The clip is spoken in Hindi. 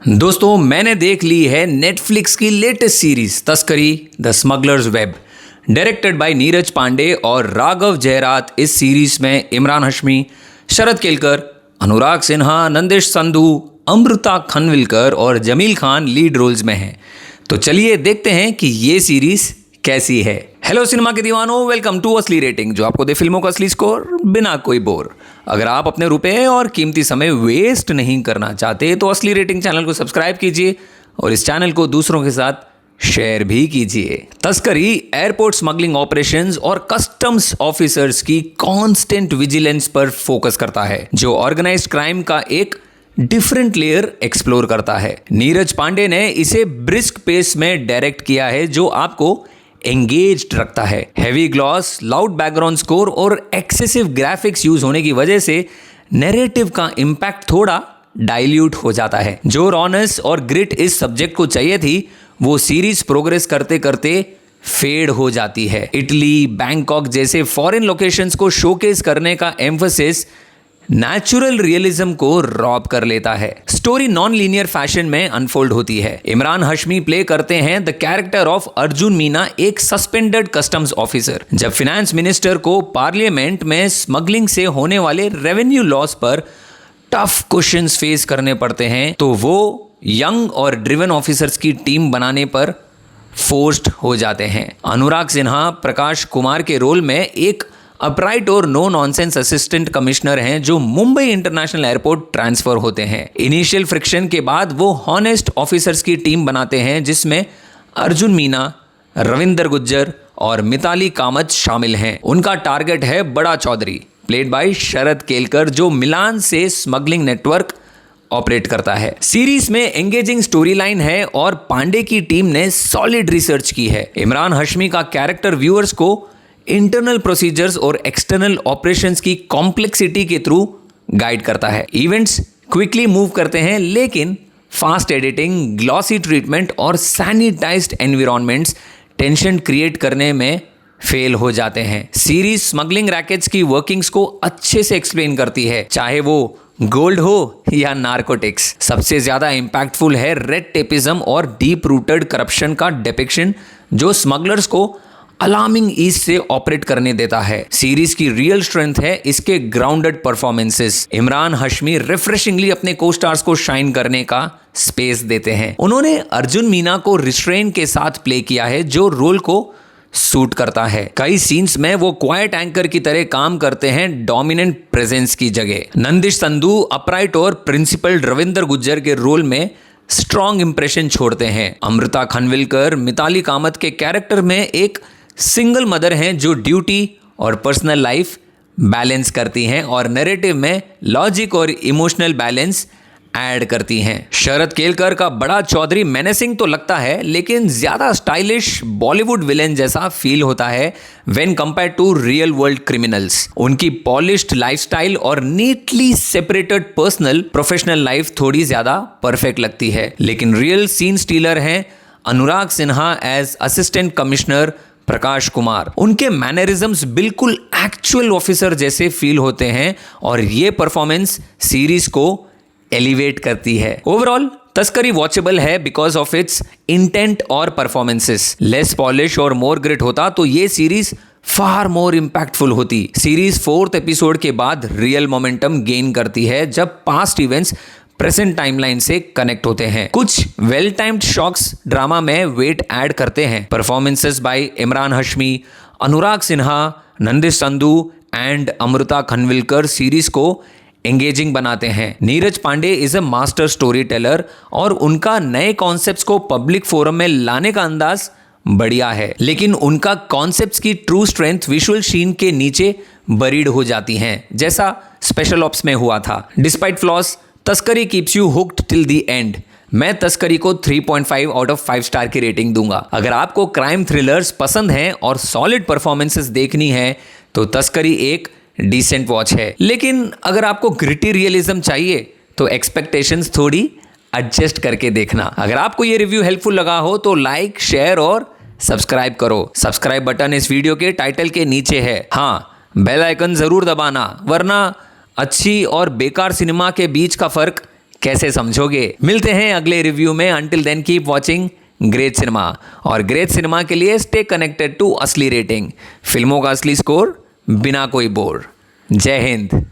दोस्तों मैंने देख ली है नेटफ्लिक्स की latest series Taskaree the smugglers web. Directed by Neeraj Pandey और राघव जयरात। इस सीरीज में इमरान हाशमी, शरद केलकर, अनुराग सिन्हा, नंदिश संधू, अमृता खनविलकर और जमील खान लीड रोल्स में हैं। तो चलिए देखते हैं कि ये सीरीज कैसी है। हेलो सिनेमा के दीवानों, वेलकम टू असली रेटिंग, जो आपको दे फिल्मों का असली स्कोर बिना कोई बोर। अगर आप अपने रुपए और कीमती समय वेस्ट नहीं करना चाहते तो असली रेटिंग चैनल को सब्सक्राइब कीजिए और इस चैनल को दूसरों के साथ शेयर भी कीजिए। तस्करी एयरपोर्ट स्मगलिंग ऑपरेशंस और कस्टम्स ऑफिसर्स की कांस्टेंट विजिलेंस पर फोकस करता है, जो ऑर्गेनाइज्ड क्राइम का एक डिफरेंट लेयर एक्सप्लोर करता है। नीरज पांडे ने इसे ब्रिस्क पेस में डायरेक्ट किया है, जो आपको एंगेज्ड रखता है। Heavy gloss, loud background score और एक्सेसिव ग्राफिक्स यूज होने की वजह से नैरेटिव का इंपैक्ट थोड़ा डाइल्यूट हो जाता है। जो रॉनेस और ग्रिट इस सब्जेक्ट को चाहिए थी, वो सीरीज प्रोग्रेस करते करते फेड हो जाती है। इटली, बैंकॉक जैसे फॉरेन लोकेशंस को शोकेस करने का एम्फोसिस नेचुरल रियलिज्म को रॉब कर लेता है। स्टोरी नॉन लीनियर फैशन में अनफोल्ड होती है। इमरान हाशमी प्ले करते हैं the character of Arjun Meena, एक सस्पेंडेड कस्टम्स ऑफिसर। जब फाइनेंस मिनिस्टर को पार्लियामेंट में स्मगलिंग से होने वाले रेवेन्यू लॉस पर टफ क्वेश्चंस फेस करने पड़ते हैं, तो वो यंग और ड्रिवन ऑफिसर्स की टीम बनाने पर फोर्स्ड हो जाते हैं। अनुराग सिन्हा प्रकाश कुमार के रोल में एक अपराइट और नो नॉनसेंस असिस्टेंट कमिश्नर हैं, जो मुंबई इंटरनेशनल एयरपोर्ट ट्रांसफर होते हैं। इनिशियल फ्रिक्शन के बाद वो हॉनेस्ट ऑफिसर्स की टीम बनाते हैं, जिसमें अर्जुन मीना, रविंदर गुज्जर और मिताली कामत शामिल हैं। उनका टारगेट है बड़ा चौधरी, प्लेड बाय शरद केलकर, जो मिलान से स्मगलिंग नेटवर्क ऑपरेट करता है। सीरीज में एंगेजिंग स्टोरी लाइन है और पांडे की टीम ने सॉलिड रिसर्च की है। इमरान हाशमी का कैरेक्टर व्यूअर्स को इंटरनल प्रोसीजर्स और एक्सटर्नल ऑपरेशंस की कॉम्प्लेक्सिटी के थ्रू गाइड करता है। इवेंट्स क्विकली मूव करते हैं, लेकिन फास्ट एडिटिंग, ग्लॉसी ट्रीटमेंट और सैनिटाइज्ड एनवायरनमेंट्स टेंशन क्रिएट करने में फेल हो जाते हैं। सीरीज स्मगलिंग रैकेट्स की वर्किंग्स को अच्छे से एक्सप्लेन करती है, चाहे वो गोल्ड हो या नार्कोटिक्स। सबसे ज्यादा इंपैक्टफुल है रेड टेपिज्म और डीप रूटेड करप्शन का डिपिक्शन, जो स्मगलर्स को अलार्मिंग ईज से ऑपरेट करने देता है। सीरीज की रियल स्ट्रेंथ है इसके ग्राउंडेड परफॉर्मेंसेस। इमरान हाशमी रिफ्रेशिंगली अपने को स्टार्स को शाइन करने का स्पेस देते हैं। उन्होंने अर्जुन मीना को रिस्ट्रेन के साथ प्ले किया है, जो रोल को सूट करता है। कई सीन्स में वो क्वाइट एंकर की तरह काम करते हैं, डोमिनेंट प्रेजेंस की जगह। नंदिश संधू अपराइट और प्रिंसिपल रविंदर गुज्जर के रोल में स्ट्रॉन्ग इंप्रेशन छोड़ते हैं। अमृता खनविलकर मिताली कामत के कैरेक्टर में एक सिंगल मदर हैं, जो ड्यूटी और पर्सनल लाइफ बैलेंस करती हैं और नैरेटिव में लॉजिक और इमोशनल बैलेंस ऐड करती हैं। शरद केलकर का बड़ा चौधरी मेनेसिंग तो लगता है, लेकिन ज्यादा स्टाइलिश बॉलीवुड विलेन जैसा फील होता है when compare to real world criminals. उनकी पॉलिश्ड लाइफस्टाइल और neatly separated personal professional life थोड़ी ज्यादा परफेक्ट लगती है। लेकिन रियल सीन स्टीलर हैं अनुराग Sinha as assistant commissioner Prakash Kumar. उनके मैनरिज्म्स बिल्कुल एक्चुअल ऑफिसर जैसे फील होते हैं और ये परफॉर्मेंस सीरीज को एलिवेट करती है। ओवरऑल तस्करी वॉचेबल है बिकॉज ऑफ इट्स इंटेंट और परफॉर्मेंसेस। लेस पॉलिश और मोर ग्रिट होता तो ये सीरीज फार मोर इंपैक्टफुल होती। सीरीज 4th एपिसोड के बाद रियल मोमेंटम गेन करती है, जब पास्ट इवेंट्स प्रेजेंट टाइमलाइन से कनेक्ट होते हैं। कुछ वेल टाइम्ड शॉक्स ड्रामा में वेट ऐड करते हैं। Performances by Imran Hashmi, Anurag Sinha, Nandish Sandhu and Amrita Khanwilkar series को एंगेजिंग बनाते हैं। Neeraj Pandey is a master story teller और उनका नए कॉन्सेप्ट्स को पब्लिक फोरम में लाने का अंदाज बढ़िया है, लेकिन उनका कॉन्सेप्ट्स की ट्रू स्ट्रेंथ विजुअल शीन के नीचे बरीड हो जाती हैं, जैसा स्पेशल ऑप्स में हुआ था। डिस्पाइट फ्लॉस, तस्करी keeps you hooked till the end. मैं तस्करी को 3.5 आउट ऑफ 5 स्टार की रेटिंग दूंगा। अगर आपको क्राइम थ्रिलर्स पसंद हैं और सॉलिड परफॉर्मेंसेस देखनी है तो तस्करी एक डिसेंट वॉच है। लेकिन अगर आपको ग्रिटी रियलिज्म चाहिए तो एक्सपेक्टेशंस थोड़ी एडजस्ट करके देखना। अगर आपको ये रिव्यू हेल्पफुल लगा हो तो लाइक, शेयर और सब्सक्राइब करो। सब्सक्राइब बटन इस वीडियो के टाइटल के नीचे है। हाँ, बेल आइकन जरूर दबाना, वरना अच्छी और बेकार सिनेमा के बीच का फर्क कैसे समझोगे? मिलते हैं अगले रिव्यू में। Until then keep watching great cinema. और ग्रेट सिनेमा के लिए स्टे कनेक्टेड टू असली रेटिंग, फिल्मों का असली स्कोर, बिना कोई बोर। जय हिंद।